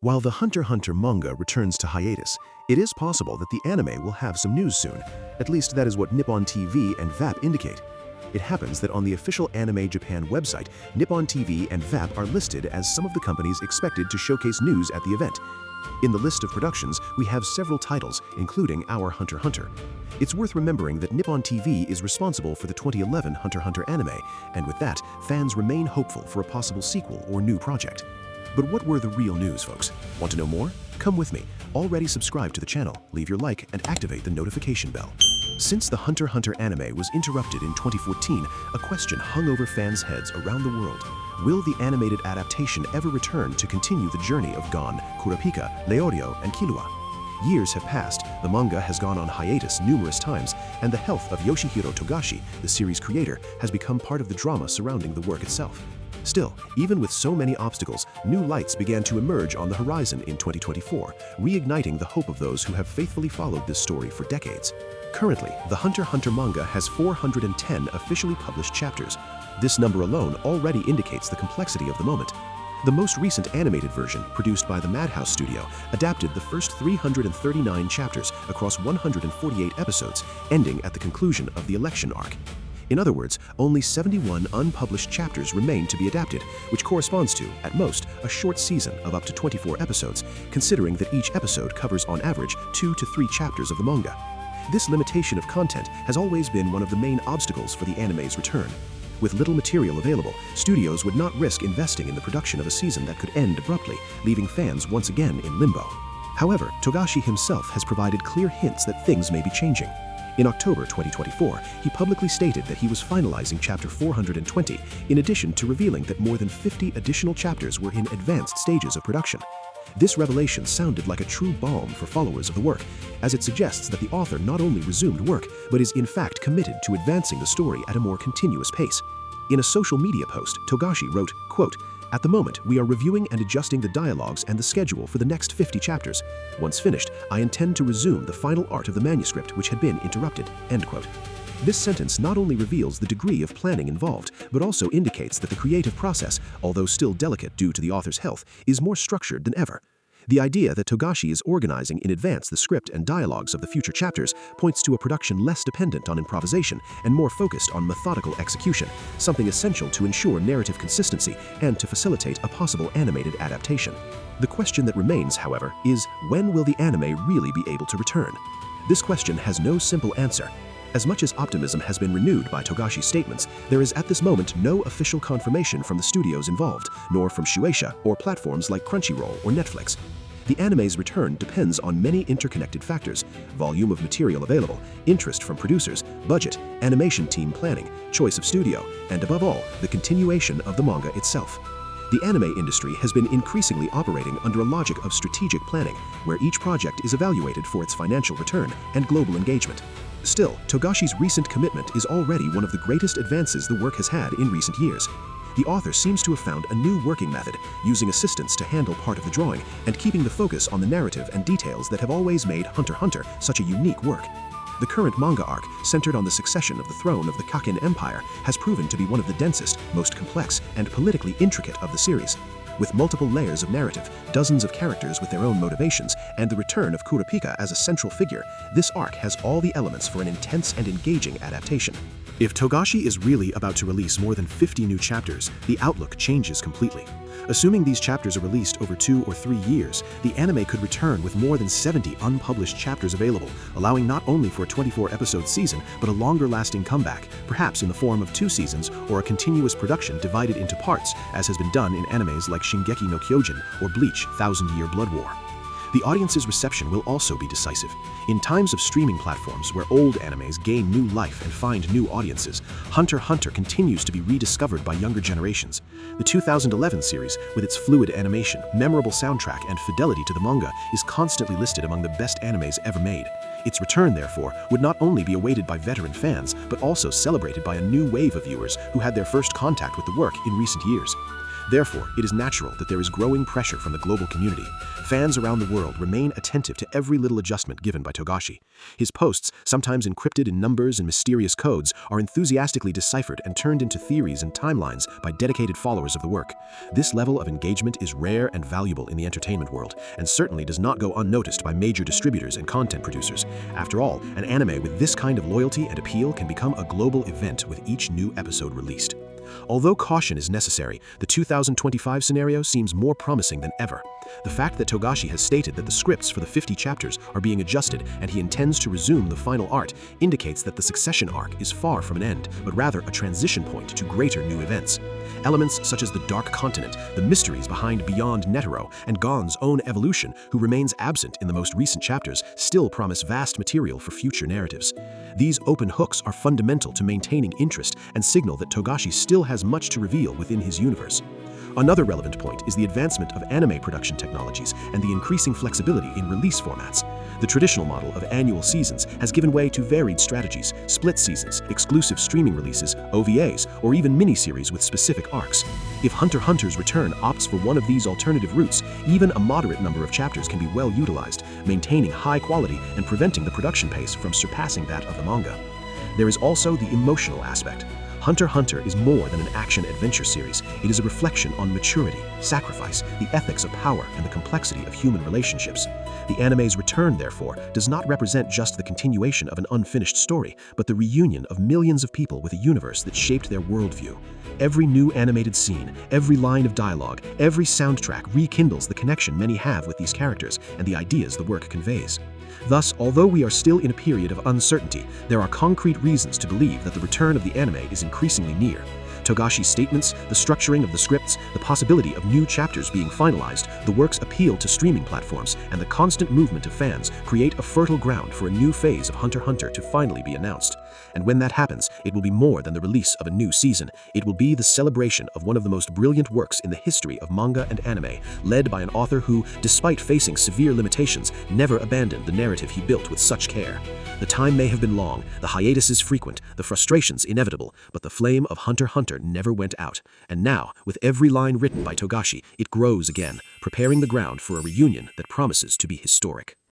While the Hunter x Hunter manga returns to hiatus, it is possible that the anime will have some news soon. At least that is what Nippon TV and VAP indicate. It happens that on the official Anime Japan website, Nippon TV and VAP are listed as some of the companies expected to showcase news at the event. In the list of productions, we have several titles, including our Hunter x Hunter. It's worth remembering that Nippon TV is responsible for the 2011 Hunter x Hunter anime, and with that, fans remain hopeful for a possible sequel or new project. But what were the real news, folks? Want to know more? Come with me. Already subscribe to the channel, leave your like, and activate the notification bell. Since the Hunter x Hunter anime was interrupted in 2014, a question hung over fans' heads around the world. Will the animated adaptation ever return to continue the journey of Gon, Kurapika, Leorio, and Killua? Years have passed, the manga has gone on hiatus numerous times, and the health of Yoshihiro Togashi, the series creator, has become part of the drama surrounding the work itself. Still, even with so many obstacles, new lights began to emerge on the horizon in 2024, reigniting the hope of those who have faithfully followed this story for decades. Currently, the Hunter x Hunter manga has 410 officially published chapters. This number alone already indicates the complexity of the moment. The most recent animated version, produced by the Madhouse Studio, adapted the first 339 chapters across 148 episodes, ending at the conclusion of the election arc. In other words, only 71 unpublished chapters remain to be adapted, which corresponds to, at most, a short season of up to 24 episodes, considering that each episode covers on average 2 to 3 chapters of the manga. This limitation of content has always been one of the main obstacles for the anime's return. With little material available, studios would not risk investing in the production of a season that could end abruptly, leaving fans once again in limbo. However, Togashi himself has provided clear hints that things may be changing. In October 2024, he publicly stated that he was finalizing chapter 420, in addition to revealing that more than 50 additional chapters were in advanced stages of production. This revelation sounded like a true balm for followers of the work, as it suggests that the author not only resumed work, but is in fact committed to advancing the story at a more continuous pace. In a social media post, Togashi wrote, quote, "At the moment, we are reviewing and adjusting the dialogues and the schedule for the next 50 chapters. Once finished, I intend to resume the final art of the manuscript which had been interrupted." End quote. This sentence not only reveals the degree of planning involved, but also indicates that the creative process, although still delicate due to the author's health, is more structured than ever. The idea that Togashi is organizing in advance the script and dialogues of the future chapters points to a production less dependent on improvisation and more focused on methodical execution, something essential to ensure narrative consistency and to facilitate a possible animated adaptation. The question that remains, however, is when will the anime really be able to return? This question has no simple answer. As much as optimism has been renewed by Togashi's statements, there is at this moment no official confirmation from the studios involved, nor from Shueisha or platforms like Crunchyroll or Netflix. The anime's return depends on many interconnected factors: volume of material available, interest from producers, budget, animation team planning, choice of studio, and above all, the continuation of the manga itself. The anime industry has been increasingly operating under a logic of strategic planning, where each project is evaluated for its financial return and global engagement. Still, Togashi's recent commitment is already one of the greatest advances the work has had in recent years. The author seems to have found a new working method, using assistants to handle part of the drawing and keeping the focus on the narrative and details that have always made Hunter x Hunter such a unique work. The current manga arc, centered on the succession of the throne of the Kakin Empire, has proven to be one of the densest, most complex, and politically intricate of the series. With multiple layers of narrative, dozens of characters with their own motivations, and the return of Kurapika as a central figure, this arc has all the elements for an intense and engaging adaptation. If Togashi is really about to release more than 50 new chapters, the outlook changes completely. Assuming these chapters are released over 2 or 3 years, the anime could return with more than 70 unpublished chapters available, allowing not only for a 24-episode season, but a longer-lasting comeback, perhaps in the form of 2 seasons or a continuous production divided into parts, as has been done in animes like Shingeki no Kyojin or Bleach: Thousand Year Blood War. The audience's reception will also be decisive. In times of streaming platforms where old animes gain new life and find new audiences, Hunter x Hunter continues to be rediscovered by younger generations. The 2011 series, with its fluid animation, memorable soundtrack, and fidelity to the manga, is constantly listed among the best animes ever made. Its return, therefore, would not only be awaited by veteran fans, but also celebrated by a new wave of viewers who had their first contact with the work in recent years. Therefore, it is natural that there is growing pressure from the global community. Fans around the world remain attentive to every little adjustment given by Togashi. His posts, sometimes encrypted in numbers and mysterious codes, are enthusiastically deciphered and turned into theories and timelines by dedicated followers of the work. This level of engagement is rare and valuable in the entertainment world, and certainly does not go unnoticed by major distributors and content producers. After all, an anime with this kind of loyalty and appeal can become a global event with each new episode released. Although caution is necessary, the 2025 scenario seems more promising than ever. The fact that Togashi has stated that the scripts for the 50 chapters are being adjusted and he intends to resume the final art indicates that the succession arc is far from an end, but rather a transition point to greater new events. Elements such as the Dark Continent, the mysteries behind Beyond Netero, and Gon's own evolution, who remains absent in the most recent chapters, still promise vast material for future narratives. These open hooks are fundamental to maintaining interest and signal that Togashi still has much to reveal within his universe. Another relevant point is the advancement of anime production technologies and the increasing flexibility in release formats. The traditional model of annual seasons has given way to varied strategies, split seasons, exclusive streaming releases, OVAs, or even miniseries with specific arcs. If Hunter x Hunter's return opts for one of these alternative routes, even a moderate number of chapters can be well utilized, maintaining high quality and preventing the production pace from surpassing that of the manga. There is also the emotional aspect. Hunter x Hunter is more than an action-adventure series. It is a reflection on maturity, sacrifice, the ethics of power, and the complexity of human relationships. The anime's return, therefore, does not represent just the continuation of an unfinished story, but the reunion of millions of people with a universe that shaped their worldview. Every new animated scene, every line of dialogue, every soundtrack rekindles the connection many have with these characters and the ideas the work conveys. Thus, although we are still in a period of uncertainty, there are concrete reasons to believe that the return of the anime is increasingly near. Togashi's statements, the structuring of the scripts, the possibility of new chapters being finalized, the work's appeal to streaming platforms, and the constant movement of fans create a fertile ground for a new phase of Hunter x Hunter to finally be announced. And when that happens, it will be more than the release of a new season. It will be the celebration of one of the most brilliant works in the history of manga and anime, led by an author who, despite facing severe limitations, never abandoned the narrative he built with such care. The time may have been long, the hiatuses frequent, the frustrations inevitable, but the flame of Hunter x Hunter never went out. And now, with every line written by Togashi, it grows again, preparing the ground for a reunion that promises to be historic.